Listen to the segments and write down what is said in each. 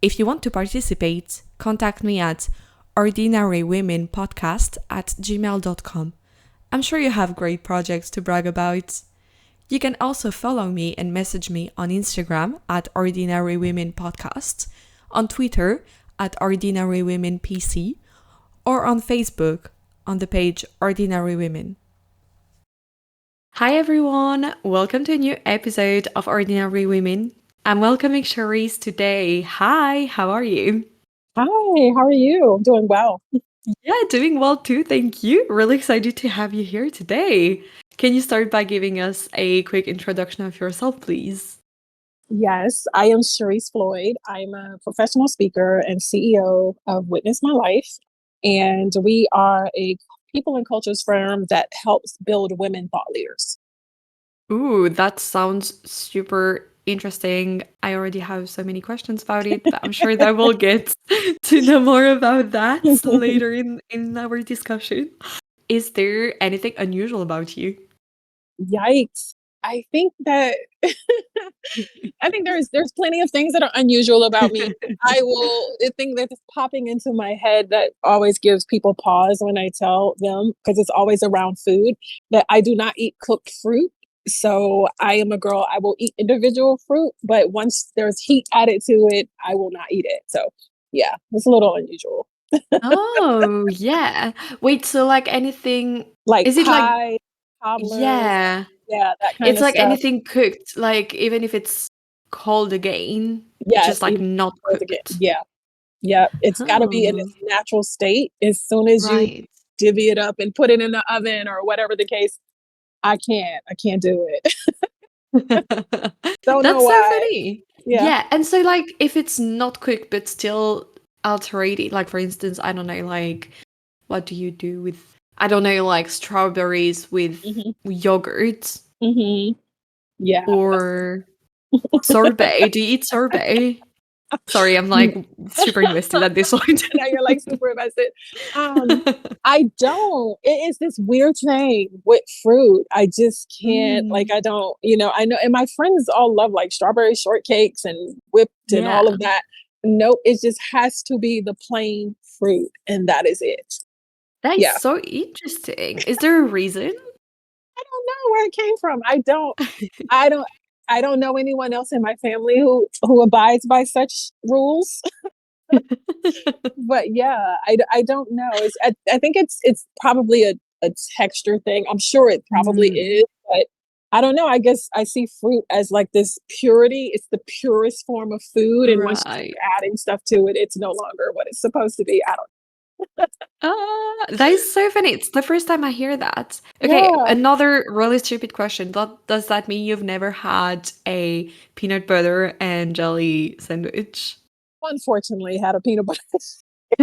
If you want to participate, contact me at ordinarywomenpodcast@gmail.com. I'm sure you have great projects to brag about. You can also follow me and message me on Instagram at ordinarywomenpodcast, on Twitter at ordinarywomenpc, or on Facebook on the page Ordinary Women. Hi everyone, welcome to a new episode of Ordinary Women. I'm welcoming Shereese today. Hi, how are you? Hi, how are you? I'm doing well. Yeah, doing well too, thank you. Really excited to have you here today. Can you start by giving us a quick introduction of yourself, please? Yes, I am Shereese Floyd. I'm a professional speaker and CEO of Witness My Life. And we are a people and cultures firm that helps build women thought leaders. Ooh, that sounds super interesting. I already have so many questions about it, but I'm sure that we'll get to know more about that later in our discussion. Is there anything unusual about you? Yikes. I think that I think there's plenty of things that are unusual about me. The thing that's popping into my head that always gives people pause when I tell them, because it's always around food, that I do not eat cooked fruit. So I am a girl, I will eat individual fruit, but once there's heat added to it, I will not eat it. So yeah, it's a little unusual. Oh, yeah. Wait, so like anything, Like is it like, pie, toddlers, yeah, yeah, that kind it's of like stuff. anything cooked, like even if it's cold again, just Yes, like even not again. cooked. Yeah. Yeah, it's got to be in Oh, its natural state. As soon as you right. divvy it up and put it in the oven or whatever the case, I can't do it. Don't know That's so why. funny. Yeah. Yeah, and so like if it's not cooked but still alterated, like for instance, I don't know, like what do you do with, I don't know, like strawberries with Hmm. yogurt Hmm. Yeah. or sorbet? Do you eat sorbet? Sorry, I'm like super invested at this point. Now you're like super invested. Um, I don't. It is this weird thing with fruit. I just can't. Like, Mm, I don't. I know, and my friends all love like strawberry shortcakes and whipped and yeah, all of that. Nope, it just has to be the plain fruit, and that is it. that is Yeah. so interesting. Is there a reason? I don't know where it came from. I don't I don't know anyone else in my family who abides by such rules. But yeah, I don't know. I think it's probably a texture thing. I'm sure it probably Mm, is, but I don't know. I guess I see fruit as like this purity. It's the purest form of food, and once you right. start adding stuff to it, it's no longer what it's supposed to be. I don't. That is so funny. It's the first time I hear that. Okay, Yeah, another really stupid question. Does that mean you've never had a peanut butter and jelly sandwich? unfortunately, had a peanut butter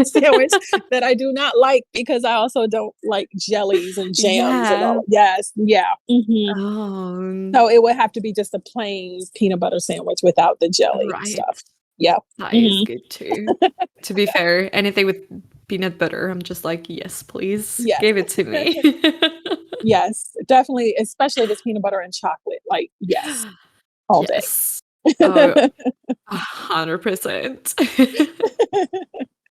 sandwich that I do not like because I also don't like jellies and jams and Yeah. all. Yes, yeah. Oh, So it would have to be just a plain peanut butter sandwich without the jelly right. stuff. Yeah. That is Hmm. good too. To be fair, anything with peanut butter, I'm just like, yes, please, Yes. give it to me. Yes. Definitely, especially if it's peanut butter and chocolate. Like, yes, all day. Yes. Oh, 100%.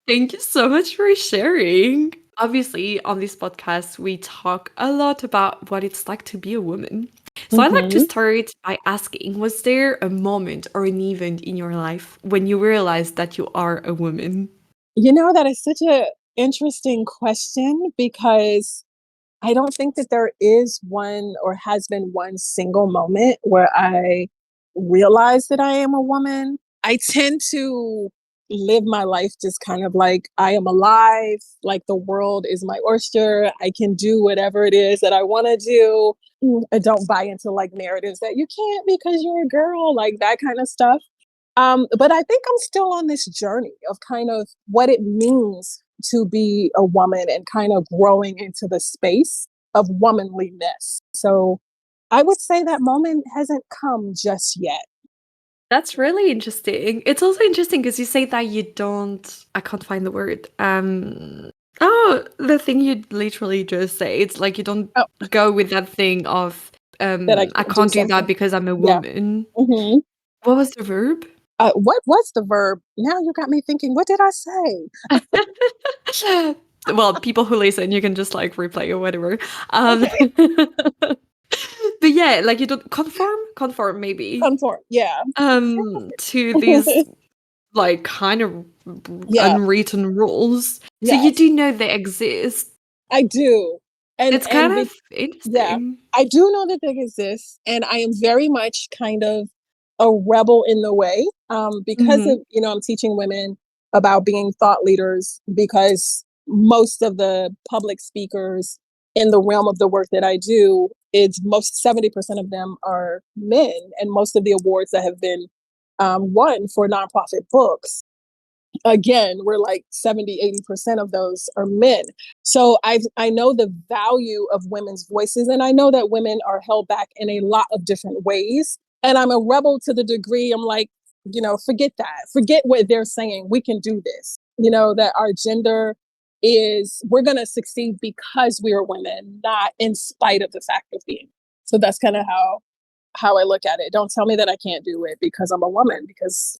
Thank you so much for sharing. Obviously, on this podcast, we talk a lot about what it's like to be a woman. So I'd like to Hmm. start by asking, was there a moment or an event in your life when you realized that you are a woman? That is such a interesting question because I don't think that there is one or has been one single moment where I realize that I am a woman. I tend to live my life just kind of like I am alive, like the world is my oyster. I can do whatever it is that I want to do. I don't buy into like narratives that you can't because you're a girl, like that kind of stuff. But I think I'm still on this journey of kind of what it means to be a woman and kind of growing into the space of womanliness. So I would say that moment hasn't come just yet. That's really interesting. It's also interesting because you say that you don't, I can't find the word. Oh, the thing you literally just say. It's like you don't Oh, go with that thing of that I I can't do can't do that something. because I'm a Yeah. woman. Hmm. What was the verb? What was the verb? Now you got me thinking, what did I say? Well, people who listen, you can just like replay or whatever. Okay. But yeah, like you don't conform maybe Conform. Yeah. to these like kind of Yeah. unwritten rules. So you Yes. do know they exist. I do. It's kind of Yeah, interesting. I do know that they exist, and I am very much kind of a rebel in the way, because Hmm. of, I'm teaching women about being thought leaders, because most of the public speakers in the realm of the work that I do, it's most 70% of them are men, and most of the awards that have been won for nonprofit books, again, we're like 70-80% of those are men. So I know the value of women's voices, and I know that women are held back in a lot of different ways, and I'm a rebel to the degree I'm like, forget that, forget what they're saying, we can do this, that our gender is, we're going to succeed because we are women, not in spite of the fact of being. So that's kind of how I look at it. Don't tell me that I can't do it because I'm a woman, because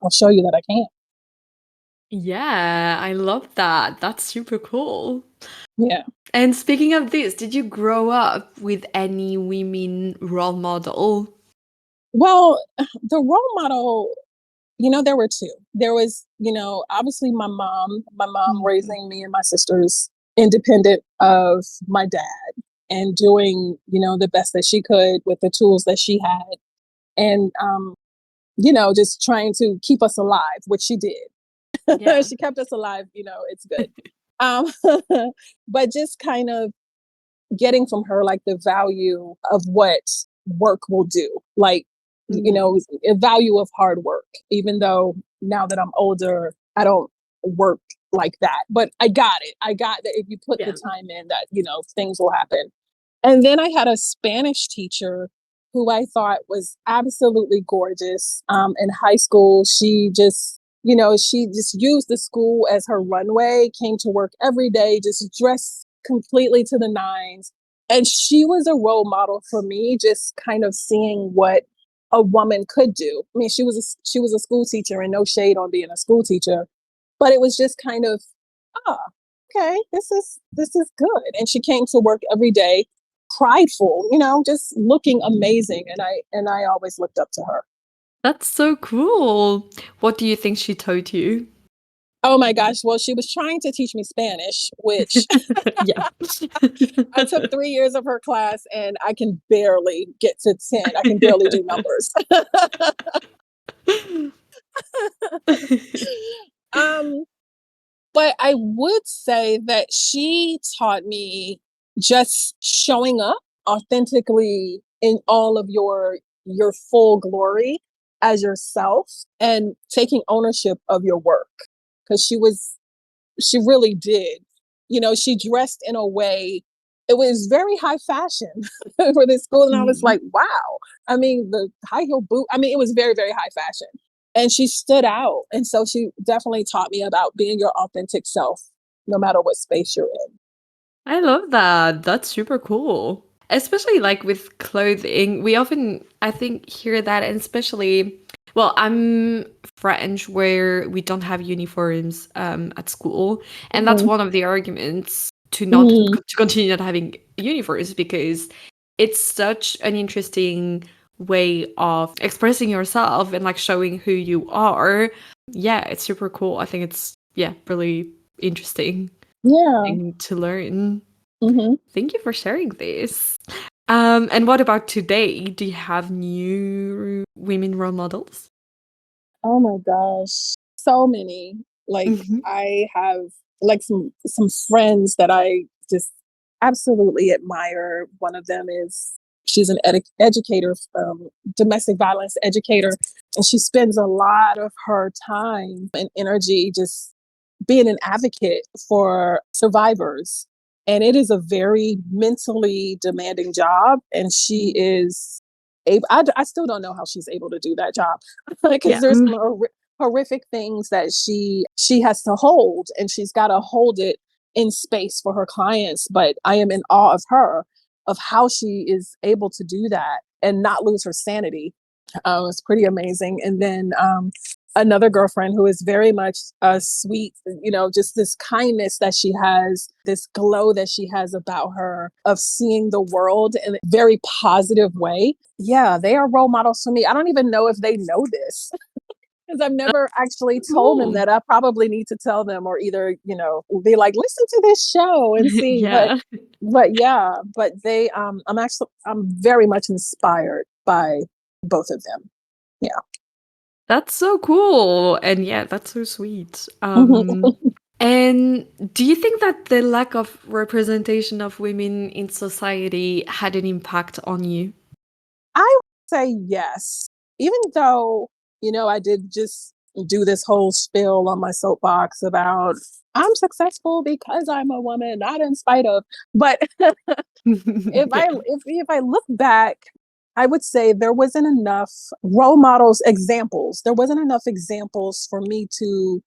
I'll show you that I can. Yeah, I love that. That's super cool. Yeah. And speaking of this, did you grow up with any women role model? Well, the role model, there were two. There was, obviously my mom Mhm. raising me and my sisters independent of my dad and doing, the best that she could with the tools that she had. And, just trying to keep us alive, which she did. Yeah. She kept us alive, it's good. Um, but just kind of getting from her like the value of what work will do, like, Mhm. a value of hard work, even though now that I'm older I don't work like that, but I got that if you put the Yeah. time in, that things will happen. And then I had a Spanish teacher who I thought was absolutely gorgeous, in high school. She just used the school as her runway, came to work every day, just dressed completely to the nines. And she was a role model for me, just kind of seeing what a woman could do. I mean, she was a school teacher, and no shade on being a school teacher, but it was just kind of, ah, okay, this is good. And she came to work every day, prideful, just looking amazing. And I always looked up to her. That's so cool. What do you think she taught you? Oh my gosh. Well, she was trying to teach me Spanish, which Yeah. I took 3 years of her class and I can barely get to 10. I can barely do numbers. um, but I would say that she taught me just showing up authentically in all of your full glory as yourself, and taking ownership of your work, because she really did. She dressed in a way, it was very high fashion for this school. And I was Mhm. like, wow. I mean, the high heel boot, I mean, it was very, very high fashion. And she stood out. And so she definitely taught me about being your authentic self, no matter what space you're in. I love that. That's super cool. Especially like with clothing, we often, I think, hear that, and especially, well, I'm French where we don't have uniforms at school, and that's Mm-hmm. one of the arguments to not Mm-hmm. to continue not having uniforms because it's such an interesting way of expressing yourself and like showing who you are. Yeah, it's super cool. I think it's really interesting Yeah. thing to learn. Mm-hmm. Thank you for sharing this. And what about today? Do you have new women role models? Oh my gosh. So many. Like, Mhm. I have like some friends that I just absolutely admire. One of them is, she's an educator, domestic violence educator, and she spends a lot of her time and energy just being an advocate for survivors. And it is a very mentally demanding job. And she is able, I still don't know how she's able to do that job, because Yeah. there's some horrific things that she has to hold, and she's got to hold it in space for her clients. But I am in awe of her, of how she is able to do that and not lose her sanity. It's pretty amazing. And then another girlfriend who is very much a sweet, just this kindness that she has, this glow that she has about her of seeing the world in a very positive way. Yeah, they are role models for me. I don't even know if they know this because I've never actually told them Cool. that. I probably need to tell them, or either, be like, listen to this show and see. Yeah. But yeah, but I'm very much inspired by both of them. Yeah. That's so cool. And yeah, that's so sweet. Mhm. And do you think that the lack of representation of women in society had an impact on you? I would say yes. Even though, I did just do this whole spiel on my soapbox about I'm successful because I'm a woman, not in spite of. But Yeah. if I look back, I would say there wasn't enough role models, examples. There wasn't enough examples for me to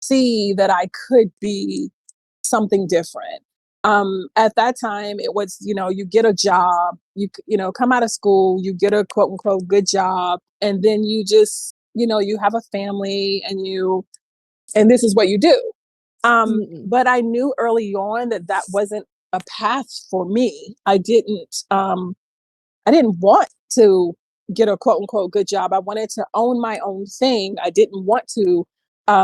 see that I could be something different. At that time, it was, you get a job, come out of school, you get a quote unquote good job, and then you just, you have a family and this is what you do. Mm. But I knew early on that that wasn't a path for me. I didn't want to get a quote unquote good job. I wanted to own my own thing. I didn't want to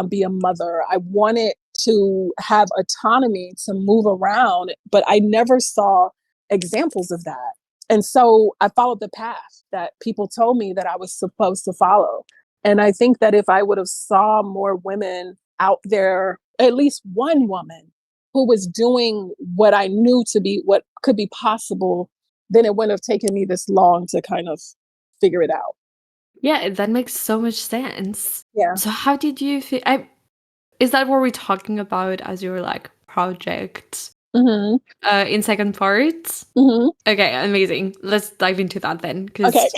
be a mother. I wanted to have autonomy to move around, but I never saw examples of that. And so I followed the path that people told me that I was supposed to follow. And I think that if I would have saw more women out there, at least one woman who was doing what I knew to be what could be possible, then it wouldn't have taken me this long to kind of figure it out. Yeah, that makes so much sense. Yeah. So how did you feel? Is that what we're talking about as your like project Hmm. in second part? Hmm. Okay, amazing. Let's dive into that then, Okay. because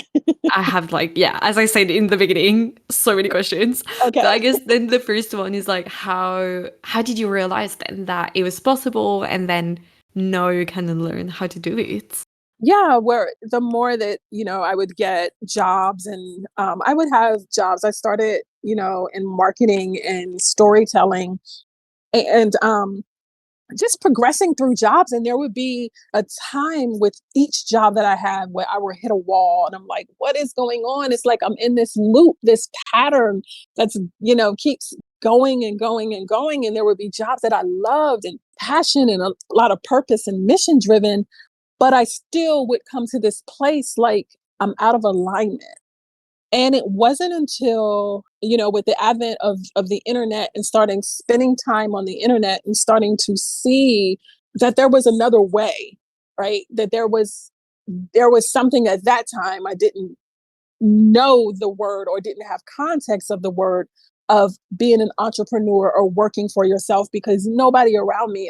I have like, yeah, as I said in the beginning, so many questions. But I Okay. guess then the first one is like, how did you realize then that it was possible, and then now you kind of learn how to do it? Yeah, where the more that, I would get jobs and I would have jobs. I started, in marketing and storytelling and just progressing through jobs. And there would be a time with each job that I had where I would hit a wall and I'm like, what is going on? It's like I'm in this loop, this pattern that's, keeps going and going and going. And there would be jobs that I loved and passion and a lot of purpose and mission driven, but I still would come to this place like I'm out of alignment. And it wasn't until, with the advent of the internet and starting spending time on the internet and starting to see that there was another way, right? That there was something at that time I didn't know the word or didn't have context of the word of being an entrepreneur or working for yourself because nobody around me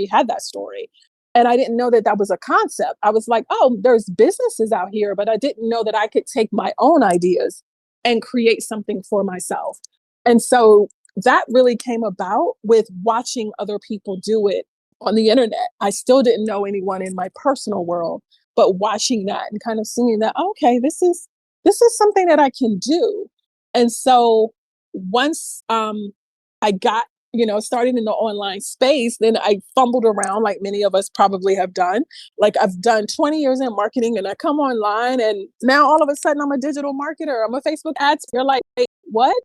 had that story. And I didn't know that that was a concept. I was like, oh, there's businesses out here, but I didn't know that I could take my own ideas and create something for myself. And so that really came about with watching other people do it on the internet. I still didn't know anyone in my personal world, but watching that and kind of seeing that, okay, this is something that I can do. And so once I got, started in the online space, then I fumbled around like many of us probably have done. Like I've done 20 years in marketing and I come online and now all of a sudden I'm a digital marketer. I'm a Facebook ads. You're like, wait, what?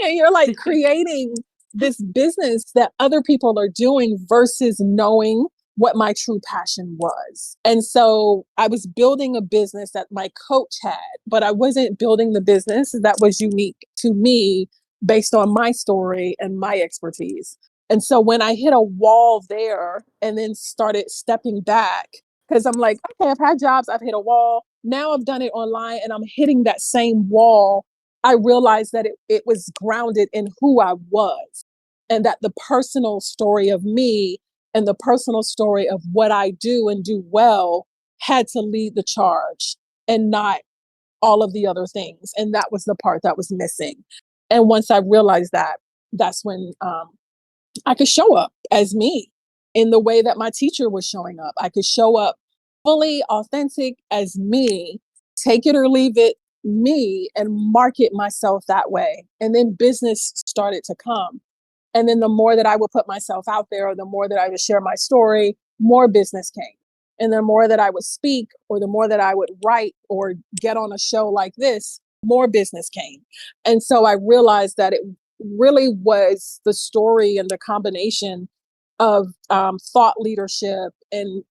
And you're like creating this business that other people are doing versus knowing what my true passion was. And so I was building a business that my coach had, but I wasn't building the business that was unique to me based on my story and my expertise. And so when I hit a wall there and then started stepping back, because I'm like, okay, I've had jobs, I've hit a wall. Now I've done it online and I'm hitting that same wall. I realized that it was grounded in who I was and that the personal story of me and the personal story of what I do and do well had to lead the charge and not all of the other things. And that was the part that was missing. And once I realized that, that's when I could show up as me in the way that my teacher was showing up. I could show up fully authentic as me take it or leave it me and market myself that way. And then business started to come. And then the more that I would put myself out there, or the more that I would share my story, more business came. And the more that I would speak, or the more that I would write or get on a show like this, more business came. And so I realized that it really was the story and the combination of thought leadership and,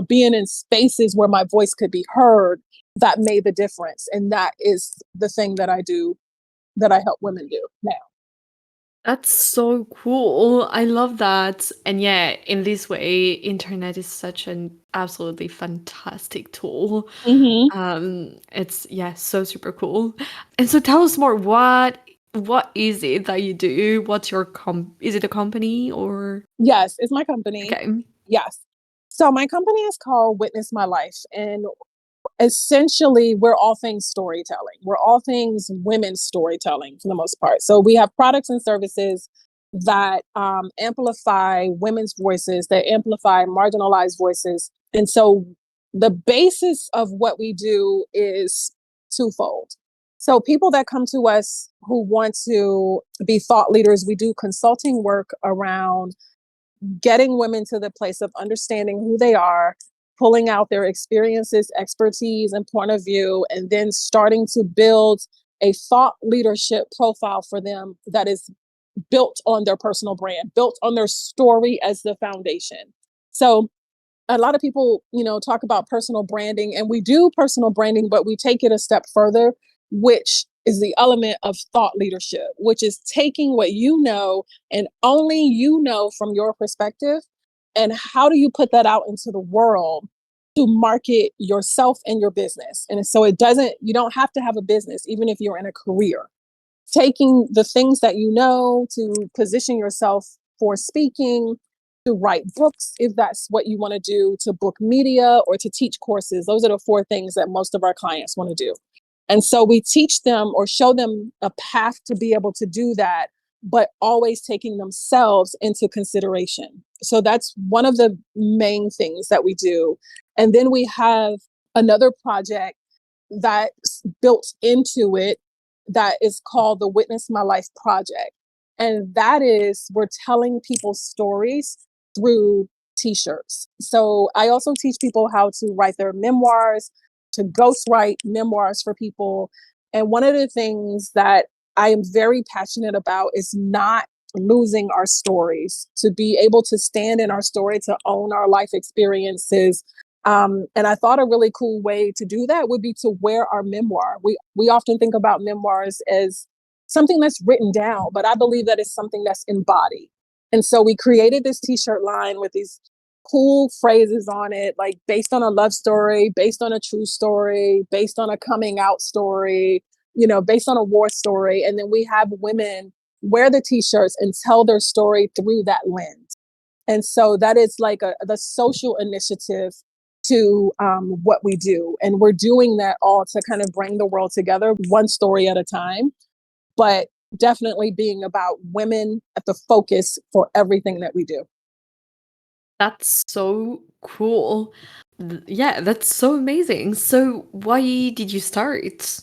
being in spaces where my voice could be heard that made the difference. And that is the thing that I do, that I help women do now. That's so cool. I love that. And yeah, in this way, internet is such an absolutely fantastic tool. Hmm. It's yeah, so super cool. And so tell us more. What is it that you do? What's your is it a company or Yes, it's my company. okay? Yes. So my company is called Witness My Life. And essentially, we're all things storytelling. We're all things women's storytelling for the most part. So we have products and services that amplify women's voices, that amplify marginalized voices. And so the basis of what we do is twofold. So people that come to us who want to be thought leaders, we do consulting work around getting women to the place of understanding who they are, pulling out their experiences, expertise, and point of view, and then starting to build a thought leadership profile for them that is built on their personal brand, built on their story as the foundation. So a lot of people, talk about personal branding, and we do personal branding, but we take it a step further, which is the element of thought leadership, which is taking what you know and only you know from your perspective, and how do you put that out into the world to market yourself and your business. And so you don't have to have a business, even if you're in a career. Taking the things that you know to position yourself for speaking, to write books, if that's what you want to do, to book media, or to teach courses. Those are the four things that most of our clients want to do. And so we teach them or show them a path to be able to do that, but always taking themselves into consideration. So that's one of the main things that we do. And then we have another project that's built into it that is called the Witness My Life Project. And that is, we're telling people's stories through t-shirts. So I also teach people how to write their memoirs, to ghostwrite memoirs for people. And one of the things that I am very passionate about is not losing our stories, to be able to stand in our story, to own our life experiences. And I thought a really cool way to do that would be to wear our memoir. We often think about memoirs as something that's written down, but I believe that it's something that's embodied. And so we created this t-shirt line with these cool phrases on it, like based on a love story, based on a true story, based on a coming out story, based on a war story. And then we have women wear the t-shirts and tell their story through that lens. And so that is like the social initiative to what we do. And we're doing that all to kind of bring the world together, one story at a time, but definitely being about women at the focus for everything that we do. That's so cool. Yeah, that's so amazing. So why did you start?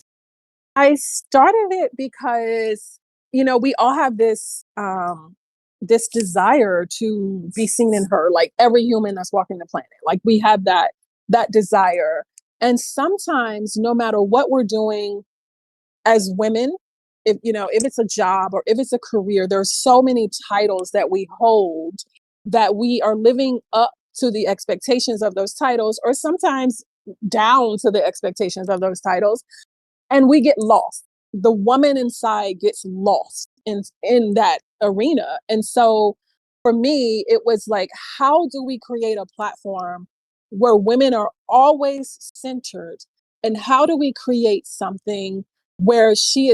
I started it because, we all have this desire to be seen and heard, like every human that's walking the planet. Like we have that desire. And sometimes, no matter what we're doing as women, if it's a job or if it's a career, there's so many titles that we hold that we are living up to the expectations of those titles, or sometimes down to the expectations of those titles, and we get lost. The woman inside gets lost in that arena. And so for me, it was like, how do we create a platform where women are always centered? And how do we create something where she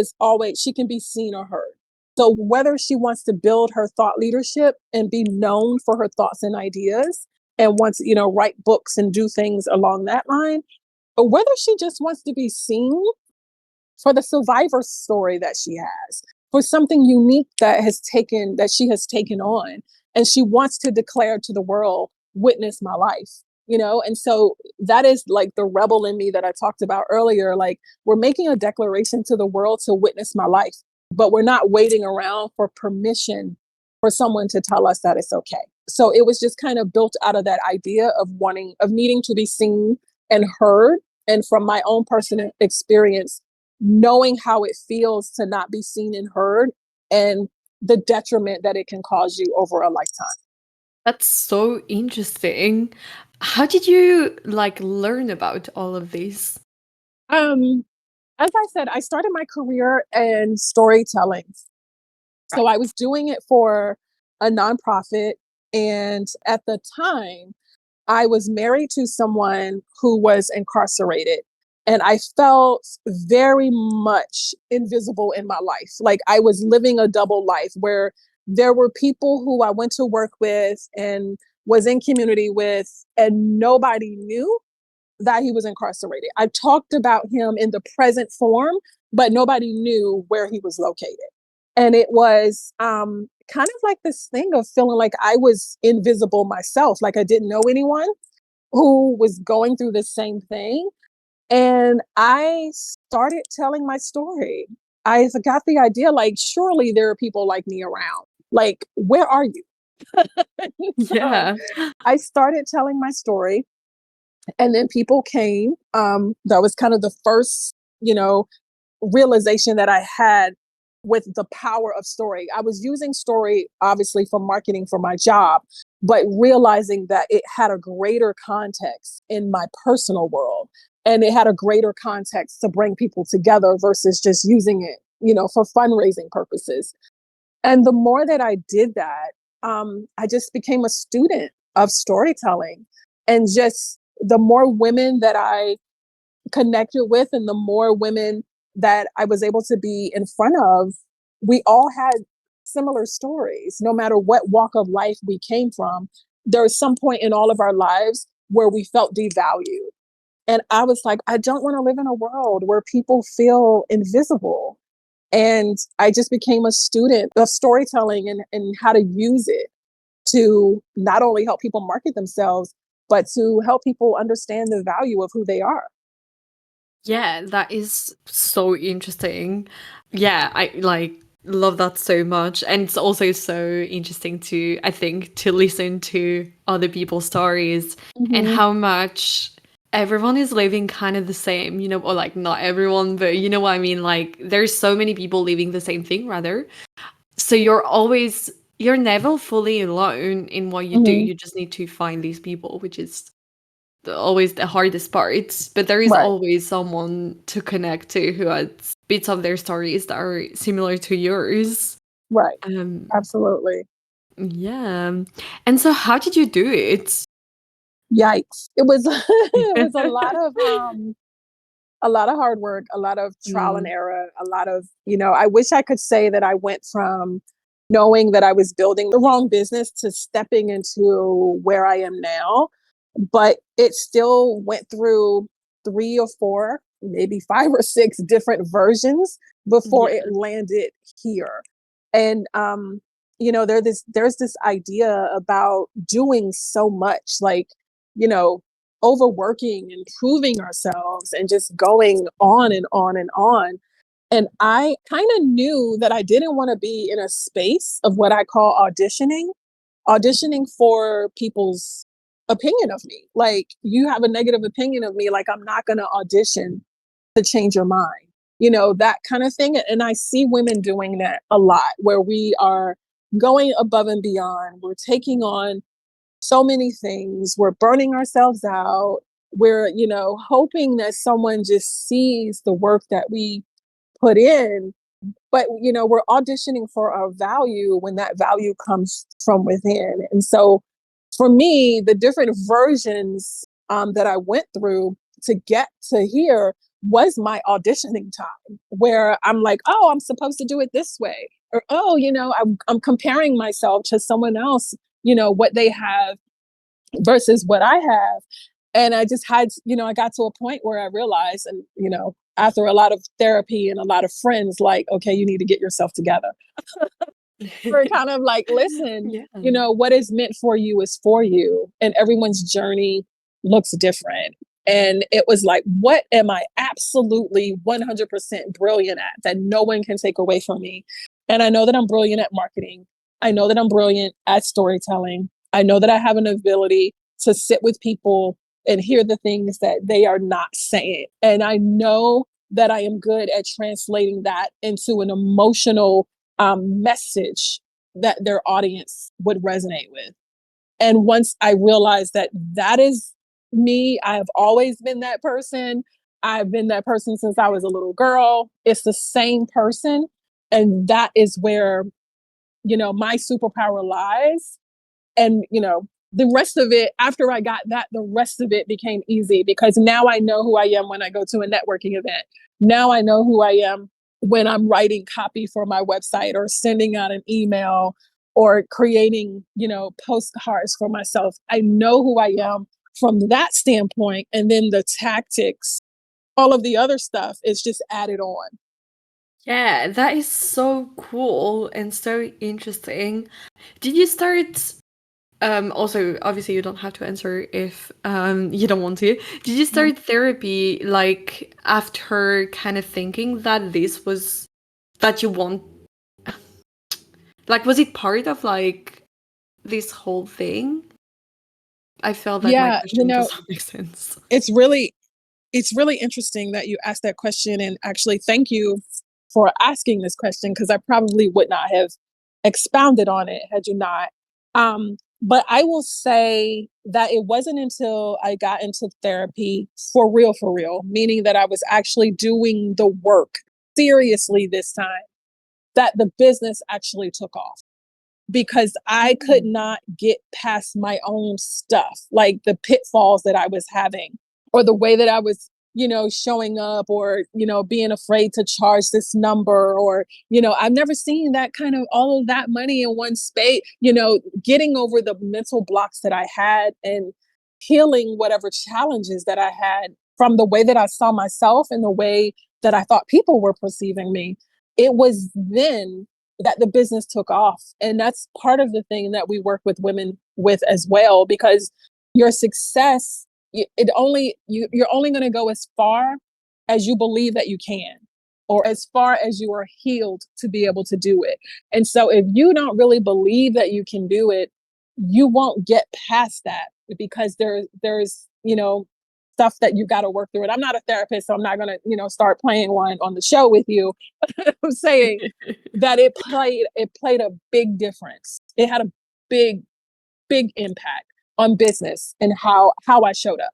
can be seen or heard? So whether she wants to build her thought leadership and be known for her thoughts and ideas, and wants, write books and do things along that line, or whether she just wants to be seen for the survivor story that she has, for something unique that she has taken on, and she wants to declare to the world, witness my life. And so that is like the rebel in me that I talked about earlier. Like, we're making a declaration to the world to witness my life, but we're not waiting around for permission for someone to tell us that it's okay. So it was just kind of built out of that idea of needing to be seen and heard. And from my own personal experience, knowing how it feels to not be seen and heard, and the detriment that it can cause you over a lifetime. That's so interesting. How did you like learn about all of this? Um, as I said, I started my career in storytelling. So Right. I was doing it for a nonprofit. And at the time, I was married to someone who was incarcerated. And I felt very much invisible in my life. Like, I was living a double life where there were people who I went to work with and was in community with, and nobody knew that he was incarcerated. I talked about him in the present form, but nobody knew where he was located. And it was kind of like this thing of feeling like I was invisible myself, like I didn't know anyone who was going through the same thing. And I started telling my story. I got the idea, like, surely there are people like me around. Like, where are you? So Yeah. I started telling my story, and then people came. That was kind of the first, realization that I had with the power of story. I was using story obviously for marketing for my job, but realizing that it had a greater context in my personal world, and it had a greater context to bring people together versus just using it, for fundraising purposes. And the more that I did that, I just became a student of storytelling. And just the more women that I connected with and the more women that I was able to be in front of, we all had similar stories. No matter what walk of life we came from, there was some point in all of our lives where we felt devalued. And I was like, I don't want to live in a world where people feel invisible. And I just became a student of storytelling and how to use it to not only help people market themselves, but to help people understand the value of who they are. Yeah, that is so interesting. Yeah, I like love that so much. And it's also so interesting to, I think, to listen to other people's stories and Mm-hmm. how much everyone is living kind of the same, or like not everyone, but you know what I mean? Like there's so many people living the same thing rather. So you're never fully alone in what you do. Mm-hmm. You just need to find these people, which is always the hardest part, but there is Right. always someone to connect to who has bits of their stories that are similar to yours. Right. Um, Absolutely. yeah. And so how did you do it? Yikes. It was it was a lot of hard work, a lot of trial and Mm, error, a lot of, I wish I could say that I went from knowing that I was building the wrong business to stepping into where I am now, but it still went through 3 or 4, maybe 5 or 6 different versions before it yeah. landed here. And there's this idea about doing so much, like, you know, overworking and proving ourselves and just going on and on and on. And I kind of knew that I didn't want to be in a space of what I call auditioning for people's opinion of me. Like, you have a negative opinion of me, like, I'm not going to audition to change your mind, that kind of thing. And I see women doing that a lot, where we are going above and beyond. We're taking on so many things. We're burning ourselves out. We're, hoping that someone just sees the work that we put in. But, we're auditioning for our value when that value comes from within. And so for me, the different versions that I went through to get to here was my auditioning time, where I'm like, oh, I'm supposed to do it this way. Or, oh, I'm comparing myself to someone else, what they have versus what I have. And I just had, I got to a point where I realized, and, after a lot of therapy and a lot of friends, like, okay, you need to get yourself together. We're kind of like, listen, Yeah. what is meant for you is for you. And everyone's journey looks different. And it was like, what am I absolutely 100% brilliant at that no one can take away from me? And I know that I'm brilliant at marketing. I know that I'm brilliant at storytelling. I know that I have an ability to sit with people and hear the things that they are not saying. And I know that I am good at translating that into an emotional message that their audience would resonate with. And once I realized that that is me, I have always been that person. I've been that person since I was a little girl. It's the same person. And that is where, my superpower lies. And, the rest of it, after I got that, the rest of it became easy because now I know who I am when I go to a networking event. Now I know who I am when I'm writing copy for my website or sending out an email or creating, postcards for myself. I know who I am from that standpoint. And then the tactics, all of the other stuff is just added on. Yeah, that is so cool and so interesting. Did you start also, obviously, you don't have to answer if you don't want to. Did you start therapy like after kind of thinking that this was that you want? Like, was it part of like this whole thing? I felt that my Yeah, question does not make sense. it's really it's really interesting that you asked that question. And actually, thank you for asking this question because I probably would not have expounded on it had you not. But I will say that it wasn't until I got into therapy for real, meaning that I was actually doing the work seriously this time, that the business actually took off because I could not get past my own stuff, like the pitfalls that I was having or the way that I was, showing up or, being afraid to charge this number or, I've never seen that kind of all of that money in one space, getting over the mental blocks that I had and healing whatever challenges that I had from the way that I saw myself and the way that I thought people were perceiving me. It was then that the business took off. And that's part of the thing that we work with women with as well, because your success, you're only going to go as far as you believe that you can, or as far as you are healed to be able to do it. And so if you don't really believe that you can do it, you won't get past that because there's, stuff that you got to work through. And I'm not a therapist, so I'm not going to, start playing one on the show with you. I'm saying that it played a big difference. It had a big impact on business and how I showed up.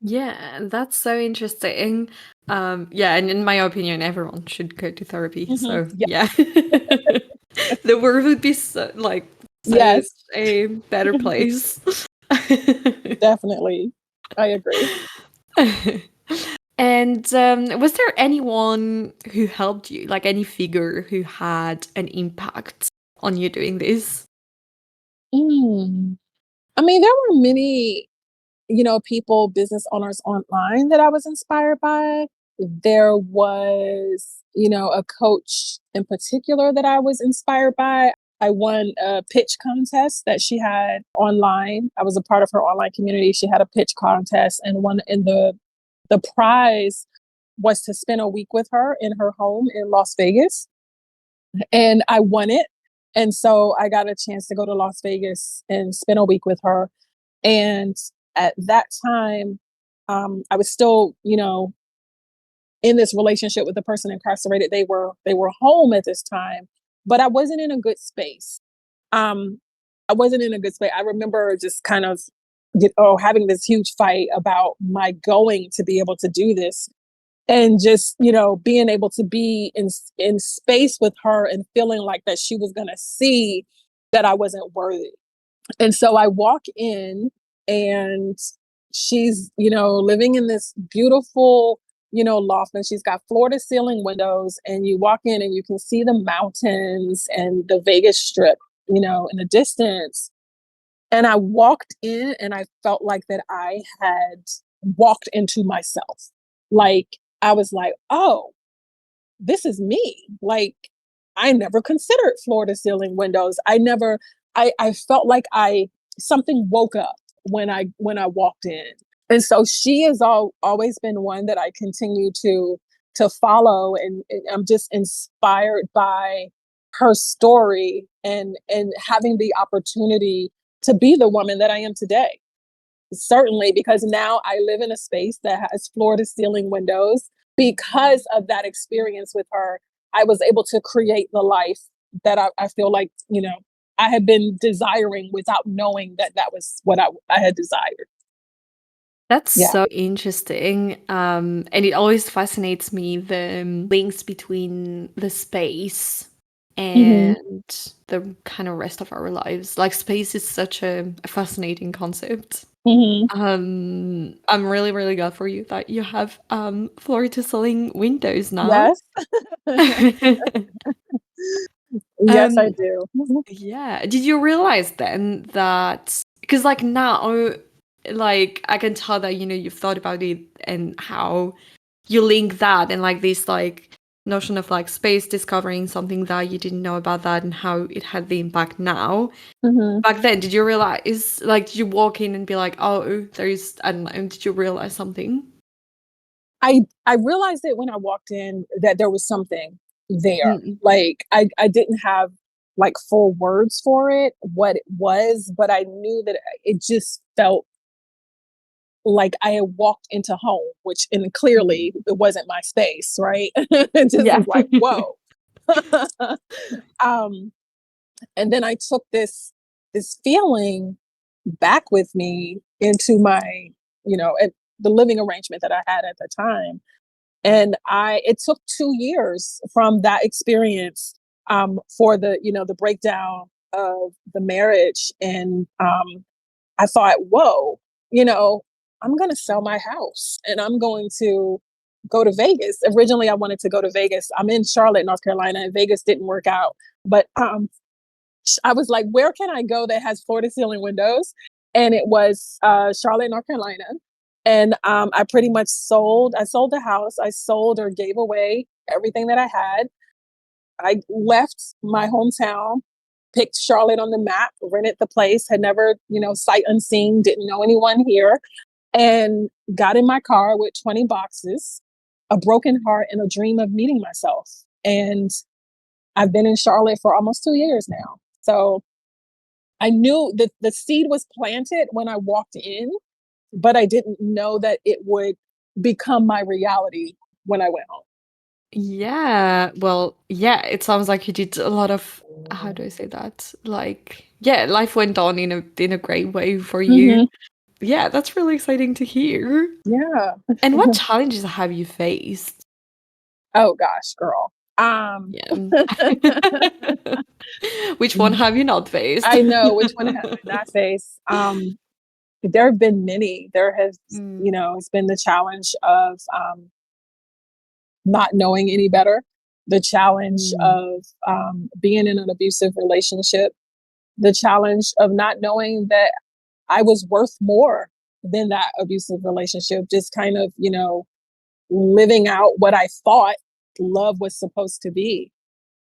Yeah, that's so interesting. Yeah, and in my opinion, everyone should go to therapy. So Yeah. yeah, the world would be so like such Yes. a better place. Definitely. I agree. And was there anyone who helped you, like any figure who had an impact on you doing this? Mm. I mean, there were many, people, business owners online that I was inspired by. There was, a coach in particular that I was inspired by. I won a pitch contest that she had online. I was a part of her online community. She had a pitch contest and the prize was to spend a week with her in her home in Las Vegas. And I won it. And so I got a chance to go to Las Vegas and spend a week with her. And at that time, I was still, in this relationship with the person incarcerated. They were home at this time, but I wasn't in a good space. Um, I wasn't in a good space. I remember just kind of having this huge fight about my going to be able to do this and just being able to be in space with her and feeling like that she was going to see that I wasn't worthy. And so I walk in and she's living in this beautiful loft, and she's got floor to ceiling windows, and you walk in and you can see the mountains and the Vegas Strip in the distance. And I walked in and I felt like that I had walked into myself. Like I was like, oh, this is me. Like I never considered floor to ceiling windows. I felt like something woke up. when I walked in. And so she has always been one that I continue to follow, and I'm just inspired by her story and having the opportunity to be the woman that I am today. Certainly, because now I live in a space that has floor to ceiling windows. Because of that experience with her, I was able to create the life that I feel like, I had been desiring without knowing that that was what I had desired. That's Yeah. so interesting. And it always fascinates me the links between the space Hmm. and the kind of rest of our lives. Like space is such a fascinating concept. Hmm. I'm really, really glad for you that you have floor to ceiling windows now. Yes. Yes, I um, do. yeah. Did you realize then that because like now, like I can tell that you've thought about it and how you link that and like this like notion of like space discovering something that you didn't know about that and how it had the impact now. Hmm. Back then, did you realize, like, did you walk in and be like, oh, there's, I don't know, did you realize something? I realized it when I walked in that there was something there. Mm. Like I didn't have like full words for it, what it was, but I knew that it just felt like I had walked into home, which and Mm. clearly it wasn't my space, right? It just Yeah. was like, whoa. um, and then I took this feeling back with me into my, the living arrangement that I had at the time. And it took 2 years from that experience, for the breakdown of the marriage. And I thought, whoa, you know, I'm going to sell my house and I'm going to go to Vegas. Originally, I wanted to go to Vegas. I'm in Charlotte, North Carolina, and Vegas didn't work out. But I was like, where can I go that has floor to ceiling windows? And it was Charlotte, North Carolina. And I pretty much I sold the house. I sold or gave away everything that I had. I left my hometown, picked Charlotte on the map, rented the place, had never, sight unseen, didn't know anyone here, and got in my car with 20 boxes, a broken heart, and a dream of meeting myself. And I've been in Charlotte for almost 2 years now. So I knew that the seed was planted when I walked in, but I didn't know that it would become my reality when I went Yeah. Well, yeah, it sounds like you did a lot of, how do I say that? Like, yeah, life went on in a great way for you. home. Yeah, that's really exciting to hear. Yeah. And what challenges have you faced? Oh gosh, girl. Yeah. Which one have you not faced? I know which one have I not faced. There have been many. There has, Mm. it's been the challenge of not knowing any better, the challenge Mm. of being in an abusive relationship, the challenge of not knowing that I was worth more than that abusive relationship, just kind of, living out what I thought love was supposed to be.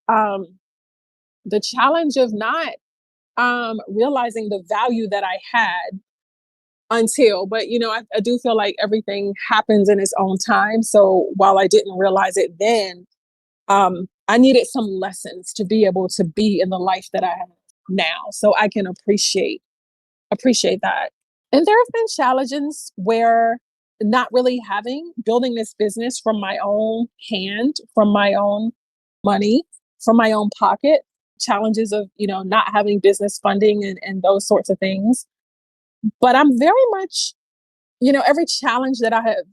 Um, the challenge of not realizing the value that I had but I do feel like everything happens in its own time. So while I didn't realize it then, I needed some lessons to be able to be in the life that I have now, so I can appreciate that. And there have been challenges where not really building this business from my own hand, from my own money, from my own pocket, challenges of, not having business funding and those sorts of things. But I'm very much, every challenge that I have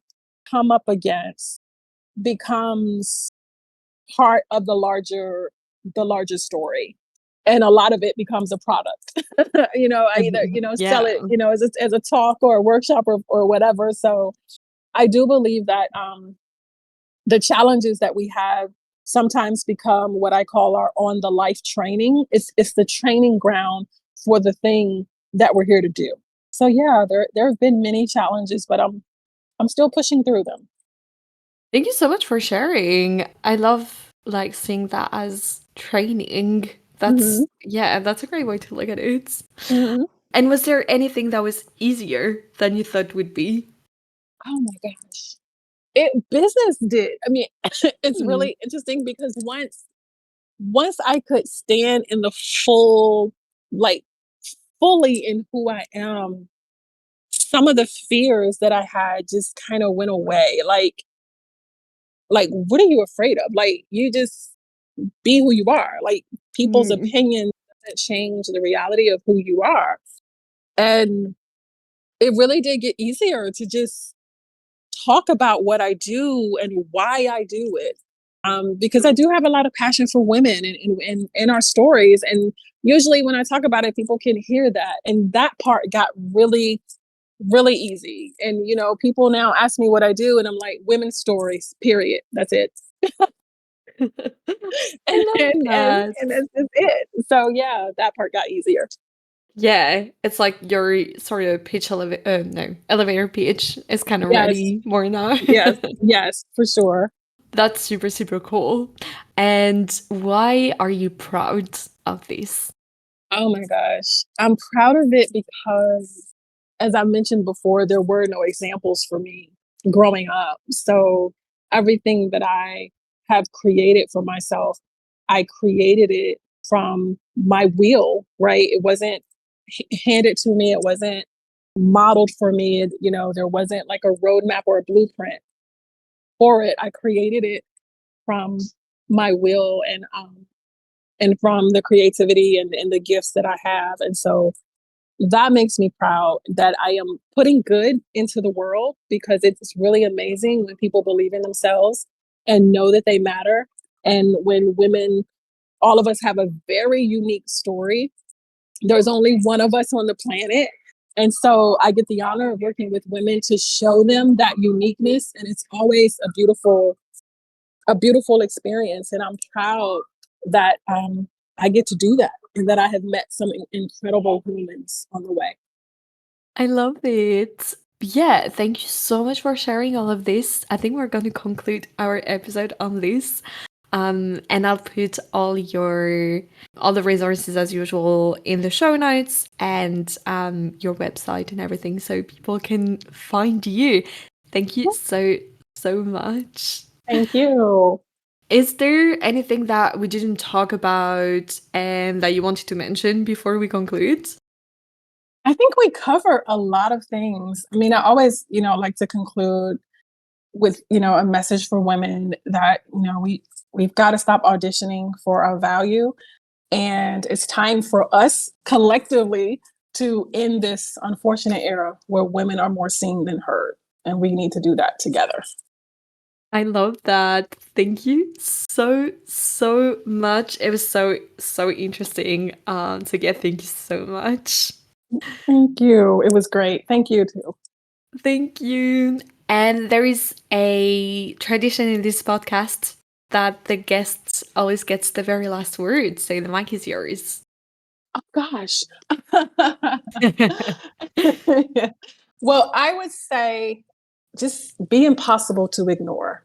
come up against becomes part of the larger story. And a lot of it becomes a product. I either, sell Yeah. it, as a talk or a workshop or whatever. So I do believe that the challenges that we have sometimes become what I call our on the life training. It's the training ground for the thing that we're here to do. So yeah, there have been many challenges, but I'm still pushing through them. Thank you so much for sharing. I love like seeing that as training. Hmm. Yeah, that's a great way to look at it. Hmm. And was there anything that was easier than you thought would be? Oh my gosh. Business did. I mean, it's Hmm. really interesting because once I could stand in the full, like fully in who I am, some of the fears that I had just kind of went away. Like what are you afraid of? Like you just be who you are. Like people's Hmm. opinion doesn't change the reality of who you are. And it really did get easier to just talk about what I do and why I do it. Because I do have a lot of passion for women and in our stories. And usually when I talk about it, people can hear that. And that part got really, really easy. And, people now ask me what I do, and I'm like, women's stories, period. That's it. I love and, and, that. and that's just it. So, yeah, that part got easier. Yeah, it's like your sort of no, elevator pitch is kind of Yes, ready more now. yes, yes, for sure. That's super, super cool. And why are you proud of this? Oh my gosh. I'm proud of it because, as I mentioned before, there were no examples for me growing up. So everything that I have created for myself, I created it from my will, right? It wasn't handed to me, it wasn't modeled for me. There wasn't like a roadmap or a blueprint for it. I created it from my will and from the creativity and the gifts that I have. And so that makes me proud that I am putting good into the world, because it's really amazing when people believe in themselves and know that they matter. And when women, all of us have a very unique story. There's only one of us on the planet. And so I get the honor of working with women to show them that uniqueness. And it's always a beautiful experience. And I'm proud that I get to do that and that I have met some incredible humans on the way. I love it. Yeah, thank you so much for sharing all of this. I think we're going to conclude our episode on this. And I'll put all the resources as usual in the show notes and your website and everything so people can find you. Thank you so, so much. Thank you. Is there anything that we didn't talk about and that you wanted to mention before we conclude? I think we cover a lot of things. I mean, I always, like to conclude with, a message for women that, we've got to stop auditioning for our value. And it's time for us collectively to end this unfortunate era where women are more seen than heard. And we need to do that together. I love that. Thank you so, so much. It was so, so interesting. So yeah, thank you so much. Thank you. It was great. Thank you too. Thank you. And there is a tradition in this podcast that the guest always gets the very last word. So the mic is yours. Oh gosh. Well, I would say just be impossible to ignore.